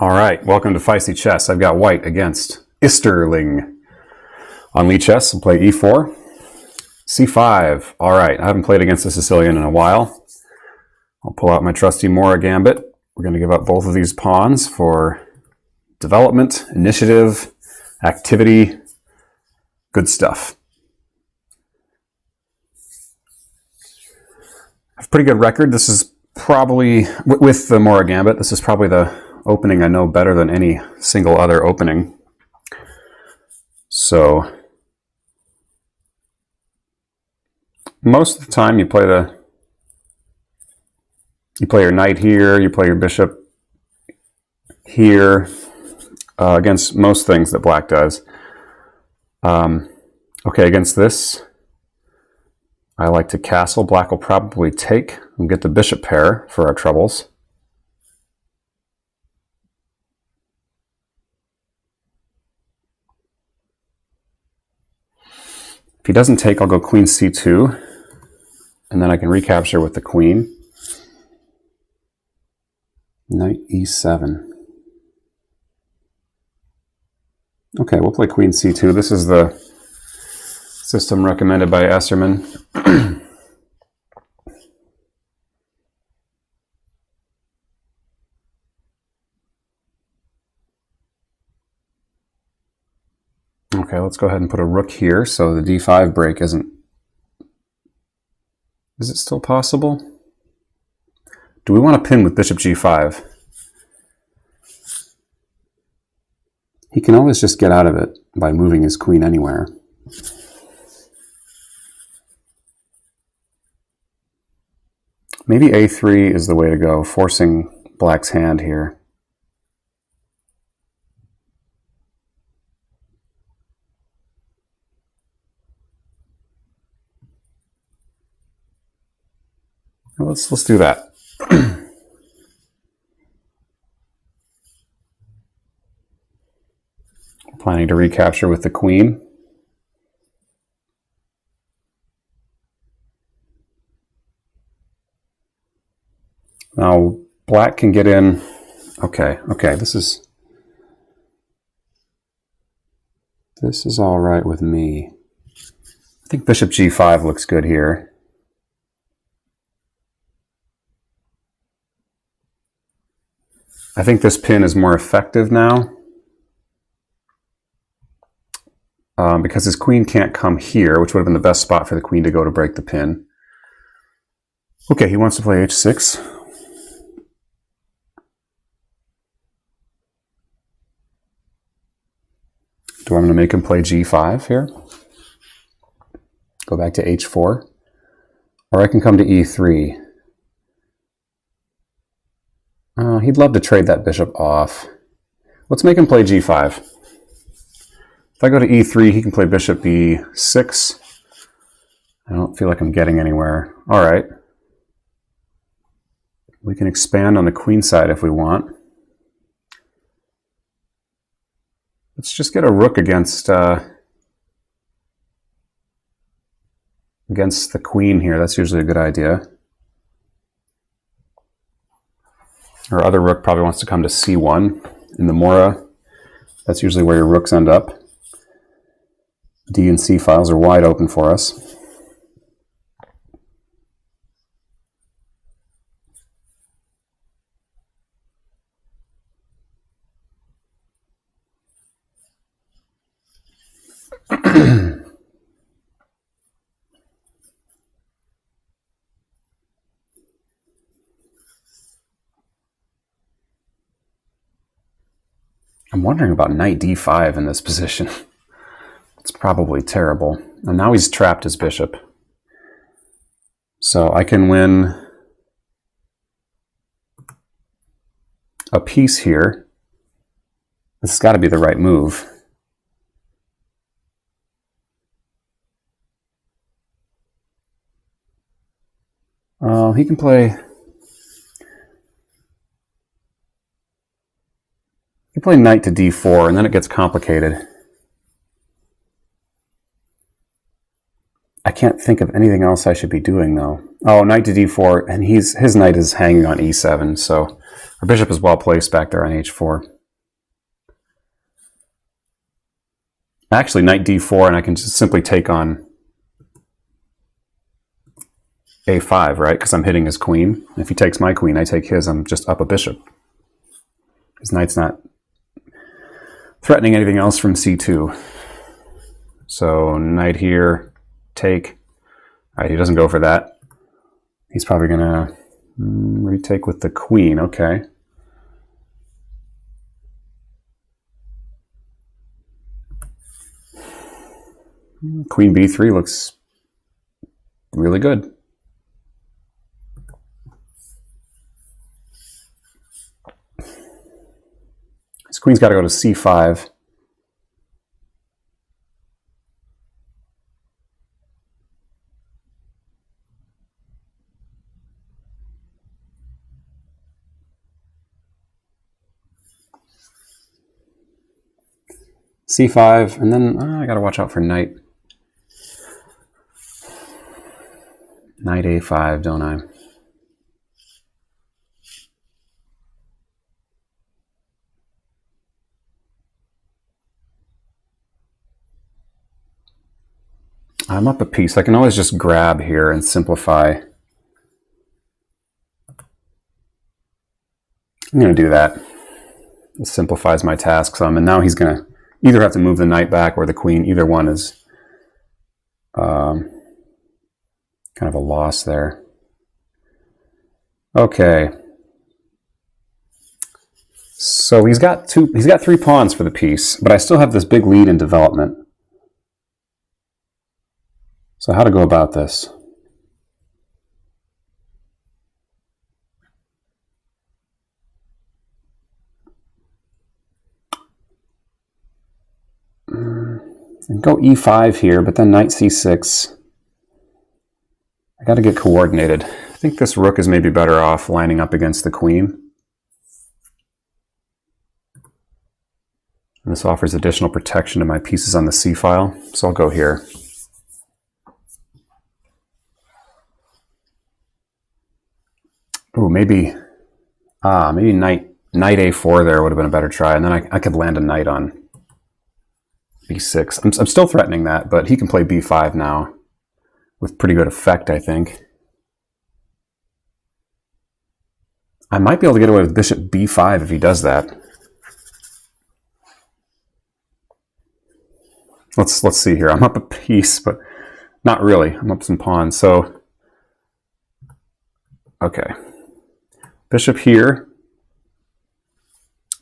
All right, welcome to Feisty Chess. I've got white against Easterling. On lichess, I'll play e4, c5. All right, I haven't played against the Sicilian in a while. I'll pull out my trusty Morra Gambit. We're going to give up both of these pawns for development, initiative, activity, good stuff. I have a pretty good record. This is probably, with the Morra Gambit, this is probably the opening I know better than any single other opening. So most of the time you play your knight here, you play your bishop here, against most things that black does. Okay, against this, I like to castle. Black will probably take and get the bishop pair for our troubles. If he doesn't take, I'll go queen c2, and then I can recapture with the queen. Knight e7. Okay, we'll play queen c2. This is the system recommended by Esserman. Okay, let's go ahead and put a rook here so the d5 break isn't... Is it still possible? Do we want to pin with bishop g5? He can always just get out of it by moving his queen anywhere. Maybe a3 is the way to go, forcing black's hand here. Let's do that. Planning to recapture with the queen. Now black can get in. Okay, this is all right with me. I think bishop g5 looks good here. I think this pin is more effective now because his queen can't come here, which would have been the best spot for the queen to go to break the pin. Okay, he wants to play h6. Do I want to make him play g5 here? Go back to h4. Or I can come to e3. He'd love to trade that bishop off. Let's make him play g5. If I go to e3, he can play bishop b6. I don't feel like I'm getting anywhere. All right. We can expand on the queen side if we want. Let's just get a rook against the queen here. That's usually a good idea. Our other rook probably wants to come to c1 in the Morra. That's usually where your rooks end up. D and C files are wide open for us. I'm wondering about knight d5 in this position. It's probably terrible. And now he's trapped his bishop. So I can win a piece here. This has got to be the right move. He can play... You play knight to d4, and then it gets complicated. I can't think of anything else I should be doing, though. Oh, knight to d4, and his knight is hanging on e7, so Our bishop is well placed back there on h4. Actually, knight d4, and I can just simply take on a5, right? Because I'm hitting his queen. If he takes my queen, I take his. I'm just up a bishop. His knight's not threatening anything else from c2. So knight here, take. All right, he doesn't go for that. He's probably going to retake with the queen. Okay. Queen b3 looks really good. His queen's got to go to c5. c5, and then I got to watch out for knight. Knight a5, don't I? I'm up a piece. I can always just grab here and simplify. I'm going to do that. It simplifies my task some, and now he's going to either have to move the knight back or the queen. Either one is kind of a loss there. Okay. So he's got 3 pawns for the piece, but I still have this big lead in development. So how to go about this? And go e5 here, but then knight c6. I got to get coordinated. I think this rook is maybe better off lining up against the queen. And this offers additional protection to my pieces on the c file, so I'll go here. Ooh, maybe knight a4 there would have been a better try, and then I could land a knight on b6. I'm still threatening that, but he can play b5 now with pretty good effect, I think. I might be able to get away with bishop b5 if he does that. Let's see here. I'm up a piece, but not really. I'm up some pawns. So, okay. Bishop here.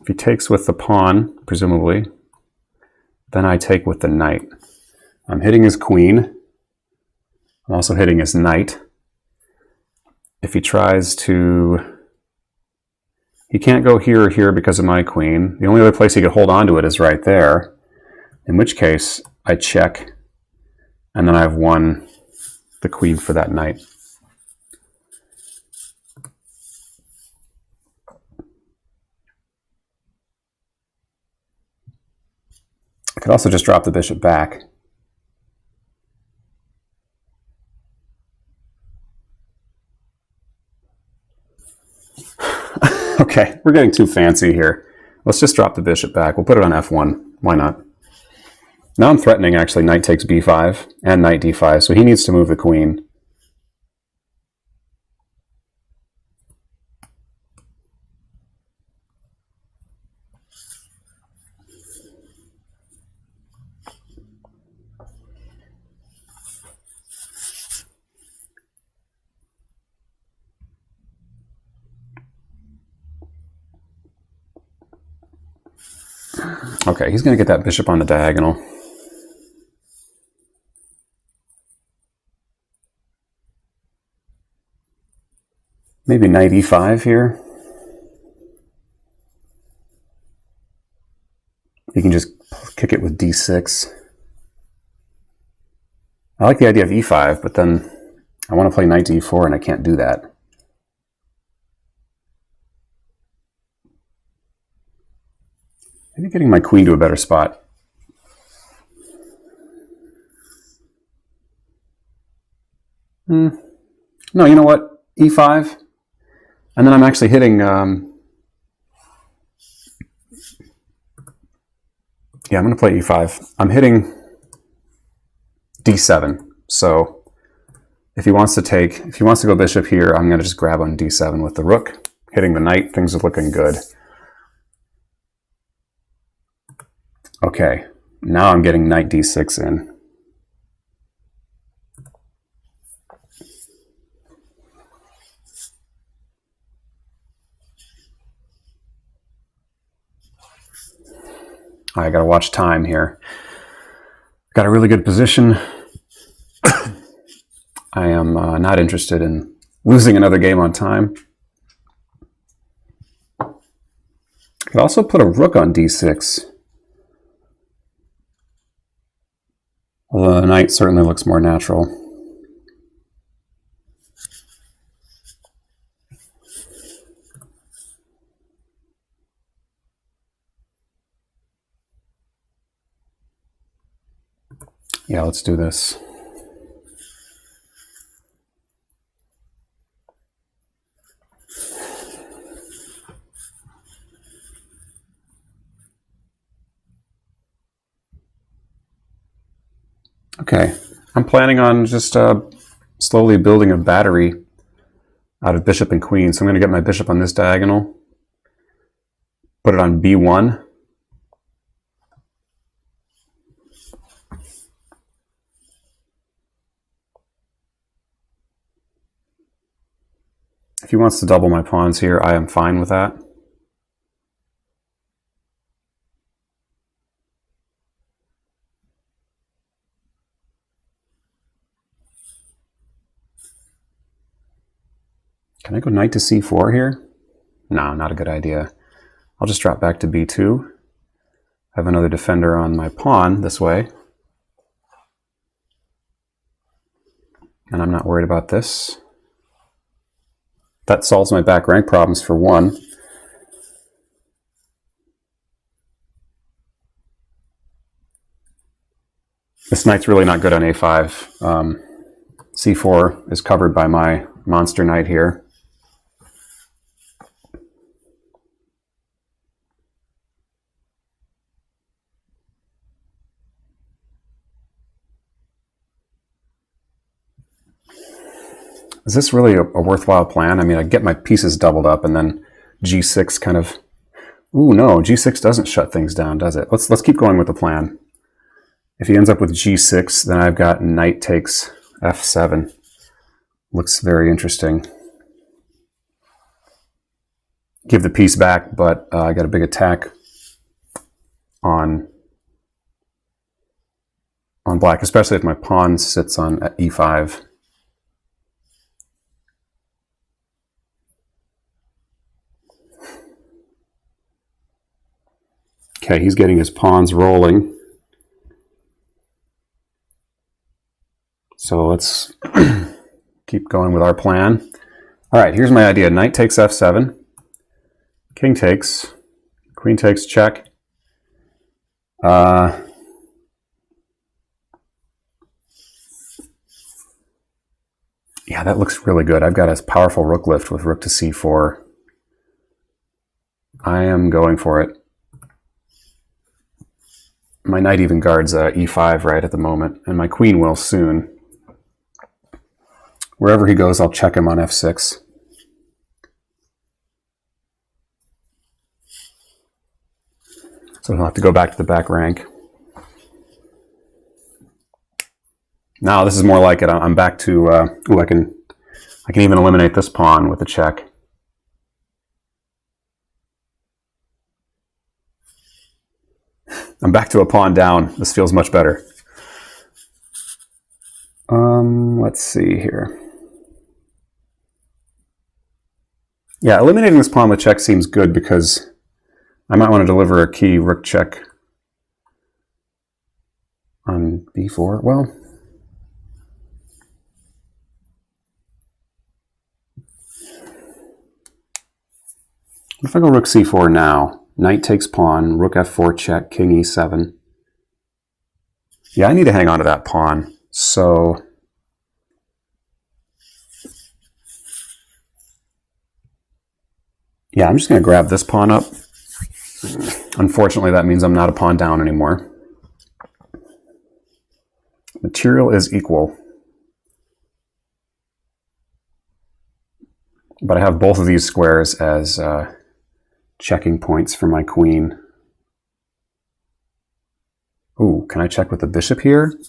If he takes with the pawn, presumably, then I take with the knight. I'm hitting his queen. I'm also hitting his knight. If he tries to... He can't go here or here because of my queen. The only other place he could hold on to it is right there. In which case, I check, and then I've won the queen for that knight. I could also just drop the bishop back. Okay, we're getting too fancy here. Let's just drop the bishop back. We'll put it on f1. Why not? Now I'm threatening, actually, knight takes b5 and knight d5, so he needs to move the queen. Okay, he's going to get that bishop on the diagonal. Maybe knight e5 here. You can just kick it with d6. I like the idea of e5, but then I want to play knight to e4 and I can't do that. Maybe getting my queen to a better spot. No, you know what? e5. And then I'm actually hitting Yeah, I'm going to play e5. I'm hitting d7. So if he wants to go bishop here, I'm going to just grab on d7 with the rook, hitting the knight. Things are looking good. Okay, now I'm getting knight d6 in. I got to watch time here. Got a really good position. I am not interested in losing another game on time. Could also put a rook on d6. Although the knight certainly looks more natural. Yeah, let's do this. Okay, I'm planning on just slowly building a battery out of bishop and queen. So I'm going to get my bishop on this diagonal, put it on b1. If he wants to double my pawns here, I am fine with that. Can I go knight to c4 here? No, not a good idea. I'll just drop back to b2. I have another defender on my pawn this way. And I'm not worried about this. That solves my back rank problems for one. This knight's really not good on a5. c4 is covered by my monster knight here. Is this really a worthwhile plan? I mean, I get my pieces doubled up and then g6 kind of... Ooh, no, g6 doesn't shut things down, does it? Let's keep going with the plan. If he ends up with g6, then I've got knight takes f7. Looks very interesting. Give the piece back, but I got a big attack on black, especially if my pawn sits on e5. Okay, he's getting his pawns rolling. So let's keep going with our plan. All right, here's my idea. Knight takes f7. King takes. Queen takes check. Yeah, that looks really good. I've got a powerful rook lift with rook to c4. I am going for it. My knight even guards e5 right at the moment, and my queen will soon. Wherever he goes, I'll check him on f6. So I'll have to go back to the back rank. Now this is more like it. I'm back to, ooh, I can even eliminate this pawn with a check. I'm back to a pawn down. This feels much better. Let's see here. Yeah, eliminating this pawn with check seems good because I might want to deliver a key rook check on b4. Well, if I go rook c4 now, knight takes pawn, rook f4 check, king e7. Yeah, I need to hang on to that pawn. So yeah, I'm just going to grab this pawn up. Unfortunately, that means I'm not a pawn down anymore. Material is equal. But I have both of these squares as checking points for my queen. Ooh, can I check with the bishop here?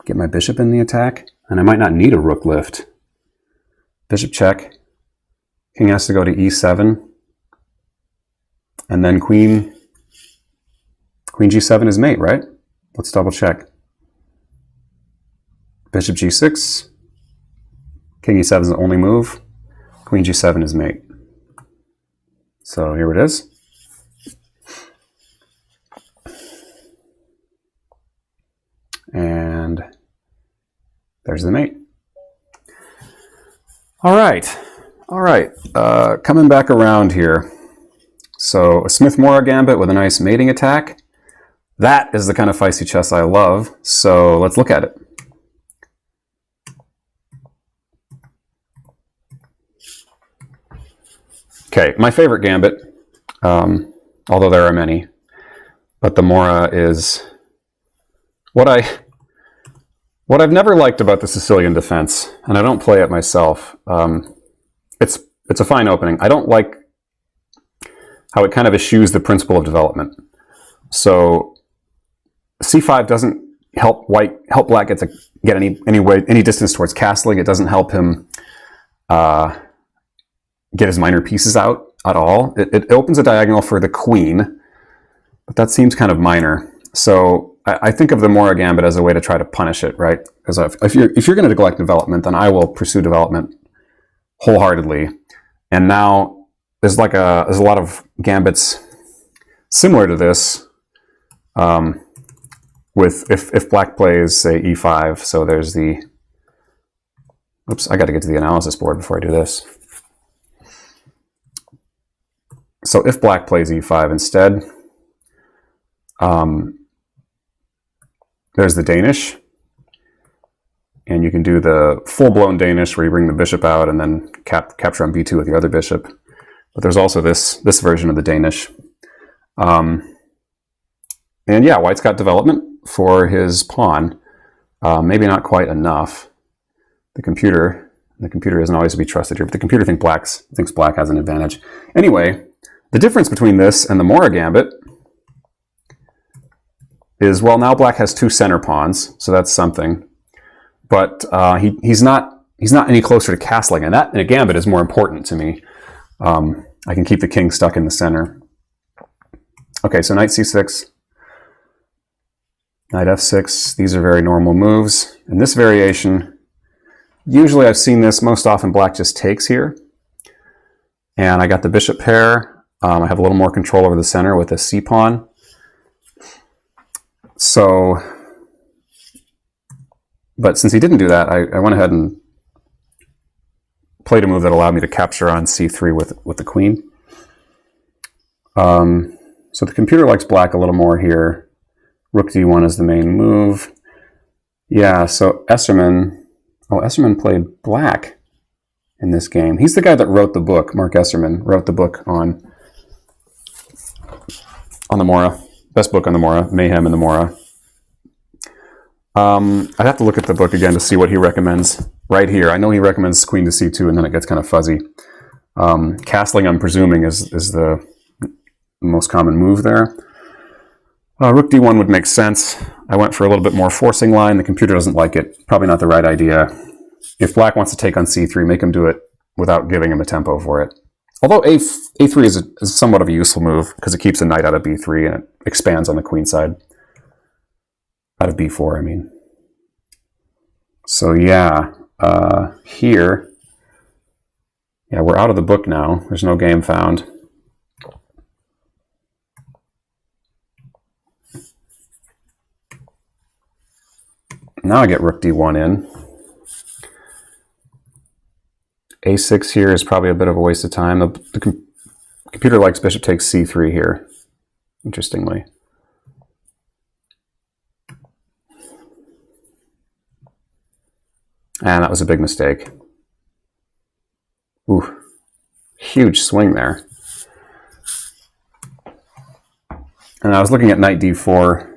Get my bishop in the attack? And I might not need a rook lift. Bishop check. King has to go to e7. And then queen g7 is mate, right? Let's double check. Bishop g6. King e7 is the only move. Queen g7 is mate. So here it is. And there's the mate. All right. Coming back around here. So a Smith-Morra Gambit with a nice mating attack. That is the kind of feisty chess I love. So let's look at it. Okay, my favorite gambit, although there are many, but the Morra is what I've never liked about the Sicilian Defense, and I don't play it myself. It's a fine opening. I don't like how it kind of eschews the principle of development. So c5 doesn't help black get any distance towards castling. It doesn't help him get his minor pieces out at all. It opens a diagonal for the queen, but that seems kind of minor. So I think of the Morra Gambit as a way to try to punish it, right? Because if you're going to neglect development, then I will pursue development wholeheartedly. And now there's a lot of gambits similar to this. With if black plays say e5, so there's the. Oops, I got to get to the analysis board before I do this. So if black plays e5 instead, there's the Danish, and you can do the full-blown Danish where you bring the bishop out and then capture on b2 with the other bishop. But there's also this version of the Danish. And yeah, white's got development for his pawn. Maybe not quite enough. The computer isn't always to be trusted here, but the computer thinks black has an advantage. Anyway, the difference between this and the Morra Gambit is, well, now black has two center pawns, so that's something. But he's not any closer to castling, and that in a gambit is more important to me. I can keep the king stuck in the center. Okay, so knight c6, knight f6. These are very normal moves. In this variation, usually I've seen this most often. Black just takes here, and I got the bishop pair. I have a little more control over the center with a c pawn. So, but since he didn't do that, I went ahead and played a move that allowed me to capture on c3 with the queen. So the computer likes black a little more here. Rook d1 is the main move. Yeah, so Esserman played black in this game. He's the guy that wrote the book. Mark Esserman wrote the book on the Morra. Best book on the Morra, Mayhem in the Morra. I'd have to look at the book again to see what he recommends right here. I know he recommends queen to c2, and then it gets kind of fuzzy. Castling, I'm presuming, is the most common move there. Rook d1 would make sense. I went for a little bit more forcing line. The computer doesn't like it. Probably not the right idea. If black wants to take on c3, make him do it without giving him a tempo for it. Although a3 is somewhat of a useful move because it keeps a knight out of b3 and it expands on the queen side. Out of b4, I mean. So yeah, here, yeah, we're out of the book now. There's no game found. Now I get rook d1 in. a6 here is probably a bit of a waste of time. The computer likes bishop takes c3 here, interestingly. And that was a big mistake. Ooh, huge swing there. And I was looking at knight d4.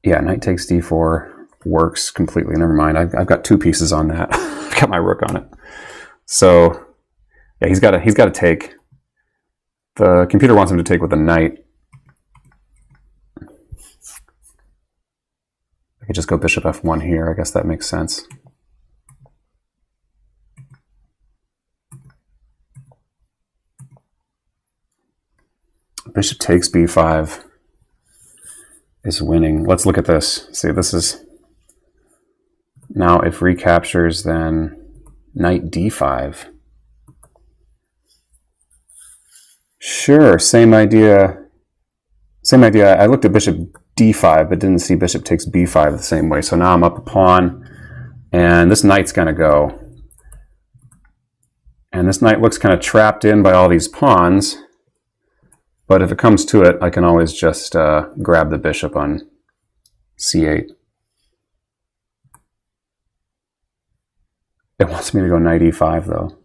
Yeah, knight takes d4 works completely. Never mind. I've got 2 pieces on that. I've got my rook on it. So yeah, he's got to take. The computer wants him to take with a knight. I could just go bishop f1 here. I guess that makes sense. Bishop takes b5 is winning. Let's look at this. See, this is now if recaptures, then knight d5. Sure, same idea. Same idea. I looked at bishop d5, but didn't see bishop takes b5 the same way. So now I'm up a pawn, and this knight's going to go. And this knight looks kind of trapped in by all these pawns. But if it comes to it, I can always just grab the bishop on c8. It wants me to go knight e5, though.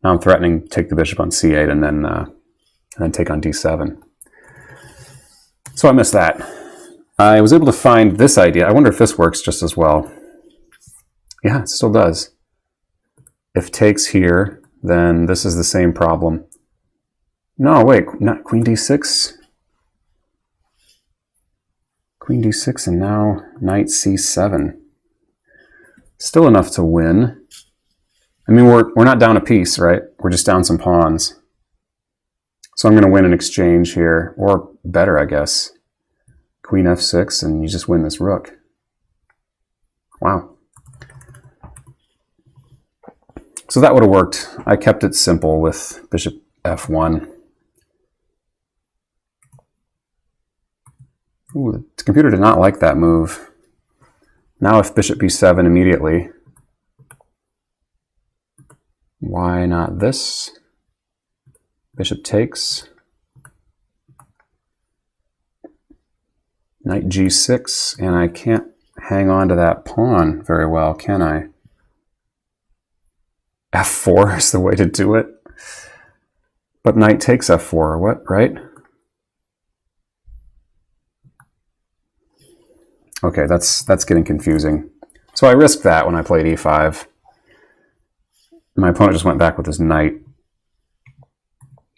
Now I'm threatening to take the bishop on c8 and then take on d7. So I missed that. I was able to find this idea. I wonder if this works just as well. Yeah, it still does. If takes here, then this is the same problem. No, wait, not queen d6. Queen d6 and now knight c7. Still enough to win. I mean, we're not down a piece, right? We're just down some pawns. So I'm going to win an exchange here, or better, I guess. Queen f6, and you just win this rook. Wow. So that would have worked. I kept it simple with bishop f1. Ooh, the computer did not like that move. Now if bishop b7 immediately, why not this? Bishop takes. Knight g6, and I can't hang on to that pawn very well, can I? f4 is the way to do it. But knight takes f4, what, right? Okay, that's getting confusing. So I risked that when I played e5. My opponent just went back with his knight.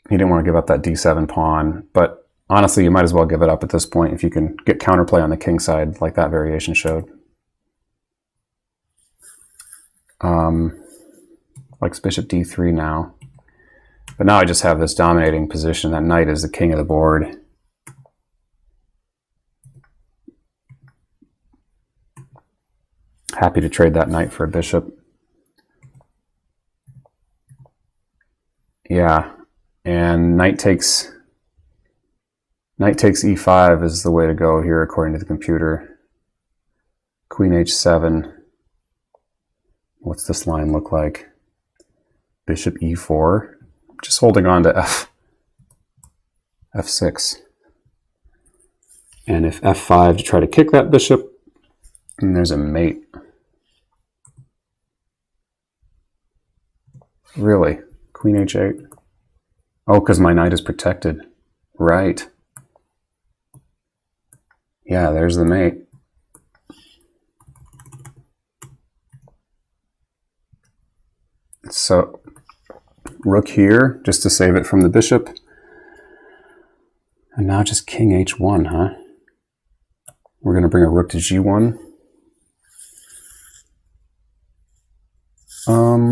He didn't want to give up that d7 pawn, but honestly, you might as well give it up at this point if you can get counterplay on the king side like that variation showed. Like bishop d3 now. But now I just have this dominating position. That knight is the king of the board. Happy to trade that knight for a bishop. Yeah, and knight takes e5 is the way to go here according to the computer. Queen h7. What's this line look like? Bishop e4. Just holding on to f6. And if f5 to try to kick that bishop, and there's a mate. Really? Queen h8? Oh, because my knight is protected. Right. Yeah, there's the mate. So, rook here, just to save it from the bishop. And now just king h1, huh? We're going to bring a rook to g1.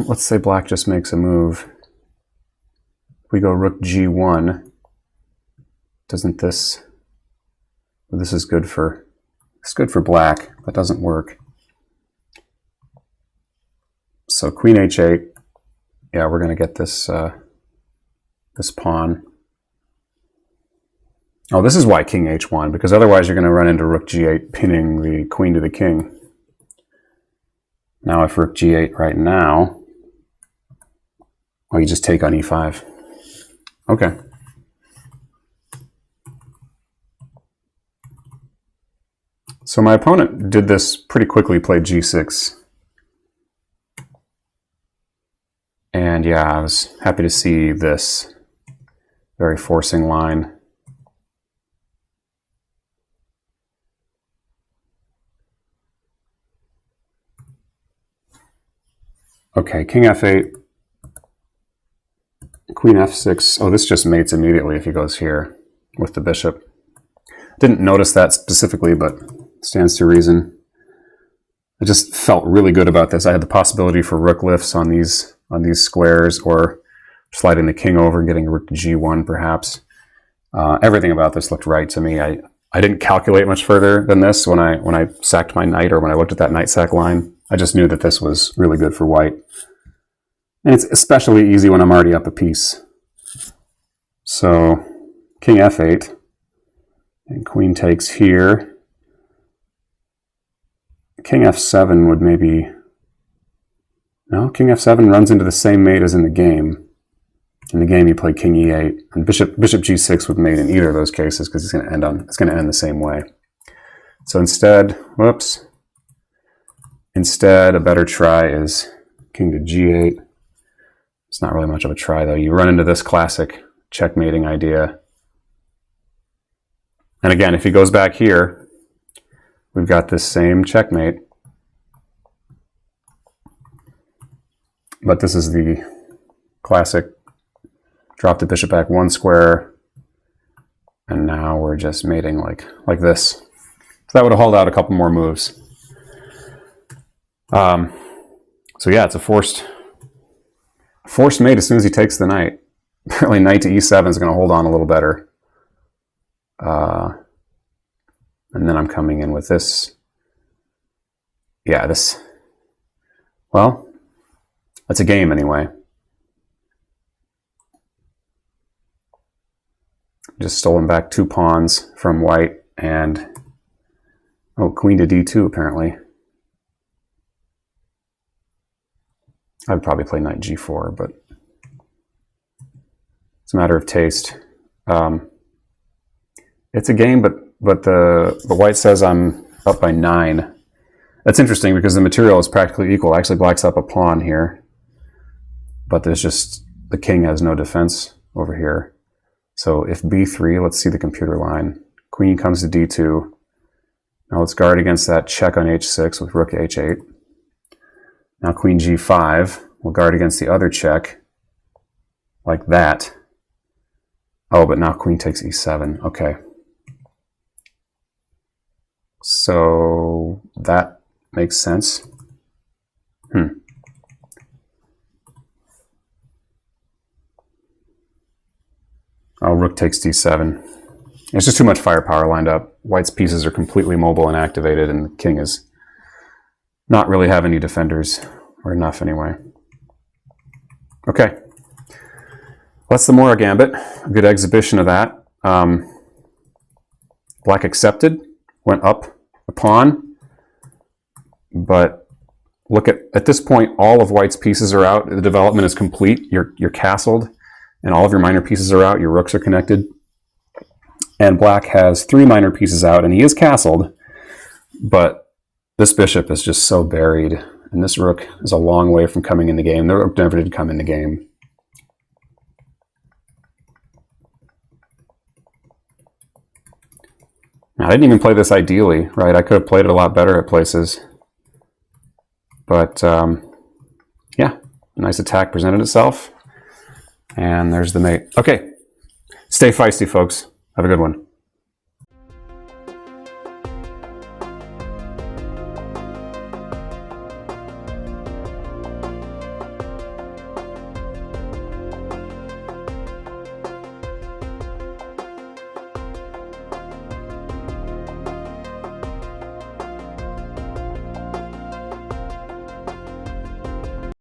Let's say black just makes a move. If we go rook g1, doesn't this... Well, this is good for... It's good for black. That doesn't work. So queen h8. Yeah, we're going to get this this pawn. Oh, this is why king h1, because otherwise you're going to run into rook g8 pinning the queen to the king. Now if rook g8 right now, oh, you just take on e5. Okay. So my opponent did this pretty quickly, played g6. And yeah, I was happy to see this very forcing line. Okay, king f8, queen f6. Oh, this just mates immediately if he goes here with the bishop. Didn't notice that specifically, but stands to reason. I just felt really good about this. I had the possibility for rook lifts on these squares, or sliding the king over, getting a rook to g1 perhaps. Everything about this looked right to me. I didn't calculate much further than this when I sacked my knight, or when I looked at that knight sack line. I just knew that this was really good for white. And it's especially easy when I'm already up a piece. So king f8, and queen takes here. King f7 would maybe... No, king f7 runs into the same mate as in the game. In the game, you play king e8, and bishop g6 would mate in either of those cases because it's going to end the same way. So instead, a better try is king to g8. It's not really much of a try though. You run into this classic checkmating idea. And again, if he goes back here, we've got this same checkmate. But this is the classic drop the bishop back one square, and now we're just mating like this. So that would have held out a couple more moves. So yeah, it's a forced mate as soon as he takes the knight. Apparently knight to e7 is going to hold on a little better. And then I'm coming in with this. Yeah, well, that's a game anyway. Just stolen back 2 pawns from white, and oh, queen to d2 apparently. I'd probably play knight g4, but it's a matter of taste. It's a game, but the white says I'm up by 9. That's interesting because the material is practically equal. Actually, black's up a pawn here, but there's just the king has no defense over here. So if b3, let's see the computer line. Queen comes to d2. Now let's guard against that check on h6 with rook h8. Now queen g5, we'll guard against the other check, like that. Oh, but now queen takes e7, okay. So that makes sense. Oh, rook takes d7. There's just too much firepower lined up. White's pieces are completely mobile and activated, and the king is not really have any defenders, or enough anyway. Okay. That's the Morra Gambit. A good exhibition of that. Black accepted, went up a pawn, but look at this point, all of white's pieces are out. The development is complete. You're castled, and all of your minor pieces are out. Your rooks are connected. And black has 3 minor pieces out, and he is castled, but this bishop is just so buried, and this rook is a long way from coming in the game. The rook never did come in the game. Now, I didn't even play this ideally, right? I could have played it a lot better at places. But, yeah, a nice attack presented itself. And there's the mate. Okay, stay feisty, folks. Have a good one.